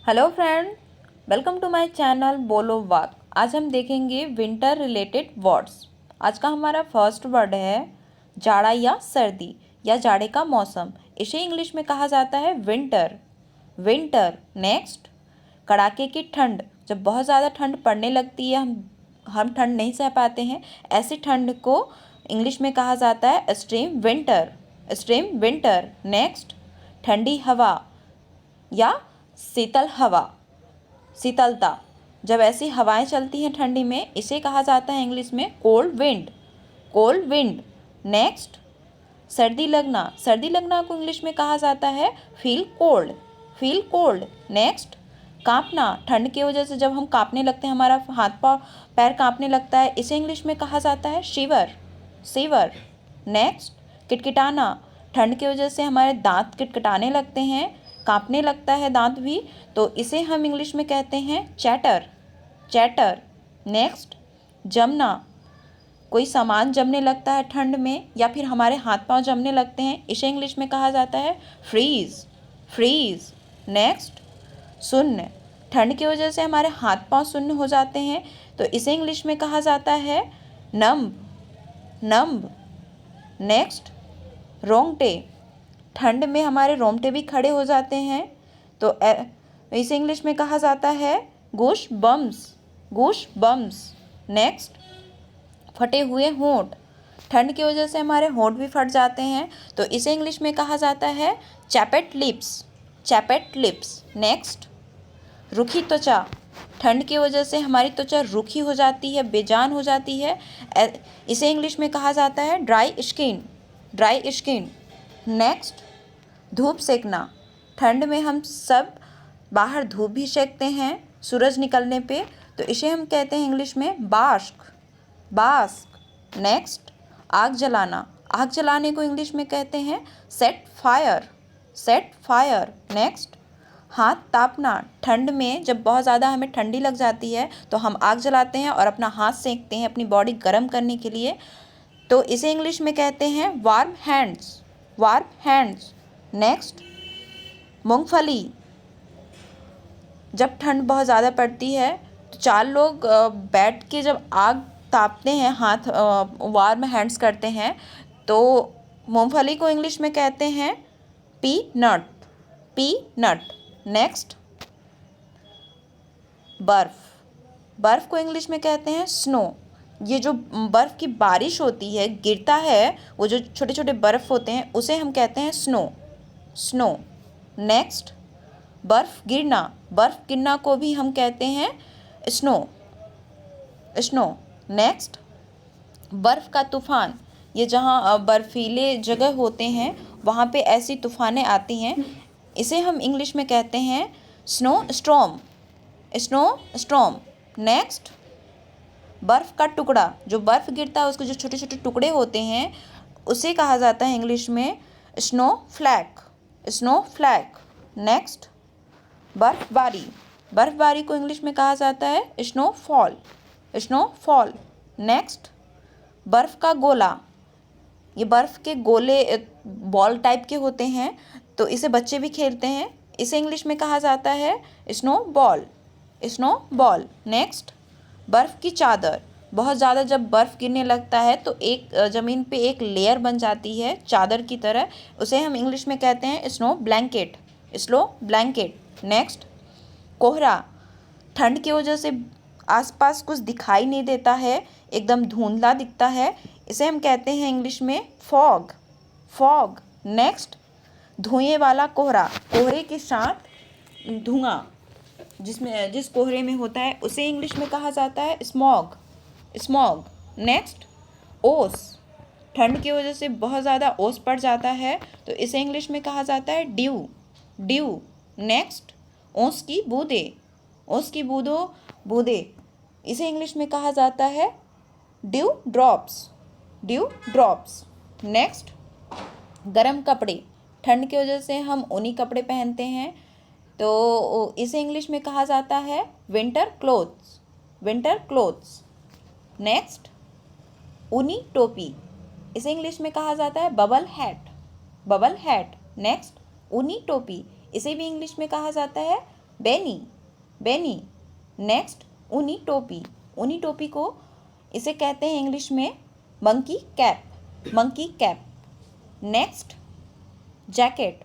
Hello friend, welcome to my channel बोलो वाक। आज हम देखेंगे विंटर रिलेटेड वर्ड्स। आज का हमारा फर्स्ट वर्ड है जाड़ा या सर्दी या जाड़े का मौसम। इसे इंग्लिश में कहा जाता है विंटर। विंटर। नेक्स्ट, कड़ाके की ठंड। जब बहुत ज़्यादा ठंड पड़ने लगती है, हम ठंड नहीं सह पाते हैं, ऐसी ठंड को इंग्लिश में कहा जाता है extreme winter. Extreme winter. Next, ठंडी हवा या शीतल हवा, शीतलता। जब ऐसी हवाएं चलती हैं ठंडी में, इसे कहा जाता है इंग्लिश में cold wind. Cold wind. Next, सर्दी लगना। सर्दी लगना को इंग्लिश में कहा जाता है feel cold. Feel cold. Next, कांपना। ठंड की वजह से जब हम कांपने लगते हैं, हमारा हाथ पाँव पैर कांपने लगता है, इसे इंग्लिश में कहा जाता है शिवर। शिवर। नेक्स्ट, किटकिटाना। ठंड की वजह से हमारे दांत किटकिटाने लगते हैं, कांपने लगता है दांत भी, तो इसे हम इंग्लिश में कहते हैं चैटर। चैटर। नेक्स्ट, जमना। कोई सामान जमने लगता है ठंड में, या फिर हमारे हाथ पांव जमने लगते हैं, इसे इंग्लिश में कहा जाता है फ्रीज। फ्रीज। नेक्स्ट, शून्य। ठंड की वजह से हमारे हाथ पांव शून्य हो जाते हैं, तो इसे इंग्लिश में कहा जाता है नम्ब। नम्ब। नेक्स्ट, रोंगटे। ठंड में हमारे रोंगटे भी खड़े हो जाते हैं, तो इसे इंग्लिश में कहा जाता है गूश बम्स। गूश बम्स। नेक्स्ट, फटे हुए होंठ। ठंड की वजह से हमारे होंठ भी फट जाते हैं, तो इसे इंग्लिश में कहा जाता है चैपेट लिप्स। चैपेट लिप्स। नेक्स्ट, रूखी त्वचा। ठंड की वजह से हमारी त्वचा रूखी हो जाती है, बेजान हो जाती है, इसे इंग्लिश में कहा जाता है dry skin. Dry skin. Next, धूप सेकना। ठंड में हम सब बाहर धूप भी सेकते हैं सूरज निकलने पे, तो इसे हम कहते हैं इंग्लिश में बास्क। बास्क। नेक्स्ट, आग जलाना। आग जलाने को इंग्लिश में कहते हैं set fire. Set fire. Next, हाथ तापना। ठंड में जब बहुत ज़्यादा हमें ठंडी लग जाती है, तो हम आग जलाते हैं और अपना हाथ सेकते हैं अपनी बॉडी गर्म करने के लिए, तो इसे इंग्लिश में कहते हैं warm hands. Warm hands. Next, मूंगफली। जब ठंड बहुत ज़्यादा पड़ती है, तो चार लोग बैठ के जब आग तापते हैं, हाथ वार्म हैंड्स करते हैं, तो मूंगफली को इंग्लिश में कहते हैं पी नट। पी नट। नेक्स्ट, बर्फ़। बर्फ़ को इंग्लिश में कहते हैं स्नो। ये जो बर्फ़ की बारिश होती है, गिरता है, वो जो छोटे छोटे बर्फ़ होते हैं, उसे हम कहते हैं स्नो। स्नो। नेक्स्ट, बर्फ़ गिरना। बर्फ़ गिरना को भी हम कहते हैं स्नो। स्नो। नेक्स्ट, बर्फ़ का तूफ़ान। ये जहाँ बर्फीले जगह होते हैं, वहाँ पे ऐसी तूफ़ानें आती हैं, इसे हम इंग्लिश में कहते हैं snow storm. Snow storm. Next, बर्फ़ का टुकड़ा। जो बर्फ़ गिरता है, उसके जो छोटे छोटे टुकड़े होते हैं, उसे कहा जाता है इंग्लिश में स्नो फ्लैक। स्नो फ्लैक। नेक्स्ट, बर्फ़बारी। बर्फ़बारी को इंग्लिश में कहा जाता है स्नोफॉल। स्नोफॉल। नेक्स्ट, बर्फ़ का गोला। ये बर्फ़ के गोले बॉल टाइप के होते हैं, तो इसे बच्चे भी खेलते हैं, इसे इंग्लिश में कहा जाता है snow ball. Snow ball. Next, बर्फ़ की चादर। बहुत ज़्यादा जब बर्फ़ गिरने लगता है, तो एक ज़मीन पे एक लेयर बन जाती है चादर की तरह, उसे हम इंग्लिश में कहते हैं snow blanket. Snow blanket. Next, कोहरा। ठंड की वजह से आसपास कुछ दिखाई नहीं देता है, एकदम धुंधला दिखता है, इसे हम कहते हैं इंग्लिश में फॉग। फॉग। नेक्स्ट, धुएं वाला कोहरा। कोहरे के साथ धुआं जिस कोहरे में होता है, उसे इंग्लिश में कहा जाता है स्मॉग। स्मॉग। नेक्स्ट, ओस। ठंड की वजह से बहुत ज़्यादा ओस पड़ जाता है, तो इसे इंग्लिश में कहा जाता है ड्यू। ड्यू। नेक्स्ट, ओस की बूंदें। ओस की बूंदें, इसे इंग्लिश में कहा जाता है due drops. Due drops. Next, गर्म कपड़े। ठंड की वजह से हम ऊनी कपड़े पहनते हैं, तो इसे इंग्लिश में कहा जाता है winter clothes. Winter clothes. Next, ऊनी टोपी। इसे इंग्लिश में कहा जाता है bubble hat. Bubble hat. Next, ऊनी टोपी। इसे भी इंग्लिश में कहा जाता है बेनी, बेनी। नेक्स्ट, ऊनी टोपी। ऊनी टोपी को इसे कहते हैं इंग्लिश में monkey cap, monkey cap. Next, jacket.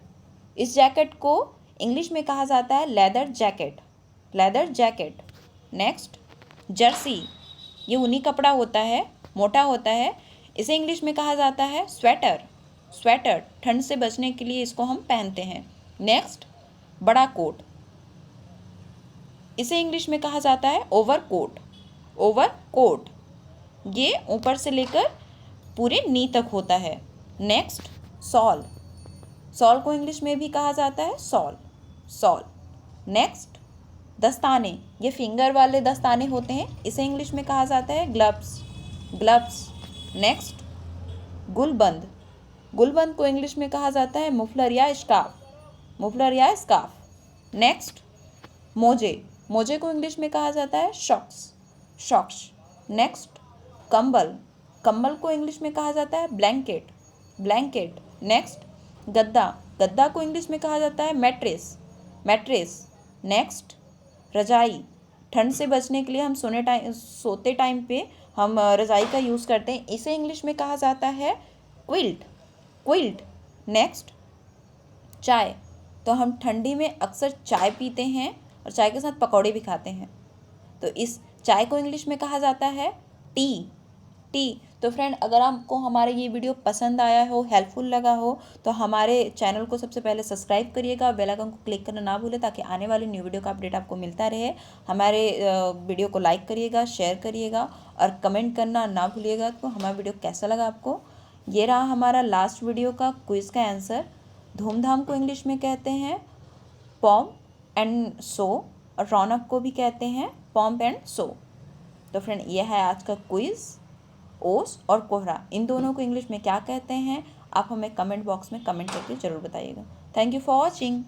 इस जैकेट को इंग्लिश में कहा जाता है leather jacket, leather jacket. Next, Jersey. ये ऊनी कपड़ा होता है, मोटा होता है। इसे इंग्लिश में कहा जाता है स्वेटर, स्वेटर। ठंड से बचने के लिए इसको हम पहनते हैं। नेक्स्ट, बड़ा कोट। इसे इंग्लिश में कहा जाता है ओवरकोट, ओवरकोट। ये ऊपर से लेकर पूरे नी तक होता है। Next, sole. सॉल को इंग्लिश में भी कहा जाता है सॉल, सॉल। नेक्स्ट, दस्ताने। ये फिंगर वाले दस्ताने होते हैं, इसे इंग्लिश में कहा जाता है ग्लव्स, ग्लव्स। नेक्स्ट, गुलबंद। गुलबंद को इंग्लिश में कहा जाता है मुफलर या स्कार्फ, मुफलर या स्कार्फ। नेक्स्ट, मोजे। मोजे को इंग्लिश में कहा जाता है शॉक्स, शॉक्स। नेक्स्ट, कंबल। कंबल को इंग्लिश में कहा जाता है ब्लैंकेट, ब्लैंकेट। नेक्स्ट, गद्दा। गद्दा को इंग्लिश में कहा जाता है मैट्रेस, मैट्रेस। नेक्स्ट, रजाई। ठंड से बचने के लिए हम सोते टाइम पे हम रजाई का यूज़ करते हैं, इसे इंग्लिश में कहा जाता है क्विल्ट, क्विल्ट। नेक्स्ट, चाय। तो हम ठंडी में अक्सर चाय पीते हैं और चाय के साथ पकौड़े भी खाते हैं, तो इस चाय को इंग्लिश में कहा जाता है टी, टी। तो फ्रेंड, अगर आपको हमारा ये वीडियो पसंद आया हो, हेल्पफुल लगा हो, तो हमारे चैनल को सबसे पहले सब्सक्राइब करिएगा, बेल आइकन को क्लिक करना ना भूलें ताकि आने वाली न्यू वीडियो का अपडेट आपको मिलता रहे। हमारे वीडियो को लाइक करिएगा, शेयर करिएगा और कमेंट करना ना भूलिएगा तो हमारा वीडियो कैसा लगा आपको। ये रहा हमारा लास्ट वीडियो का क्विज़ का आंसर। धूमधाम को इंग्लिश में कहते हैं पॉम्प एंड सो, और रौनक को भी कहते हैं पॉम्प एंड सो। तो फ्रेंड, यह है आज का क्विज़। ओस और कोहरा, इन दोनों को इंग्लिश में क्या कहते हैं, आप हमें कमेंट बॉक्स में कमेंट करके ज़रूर बताइएगा। Thank you for watching.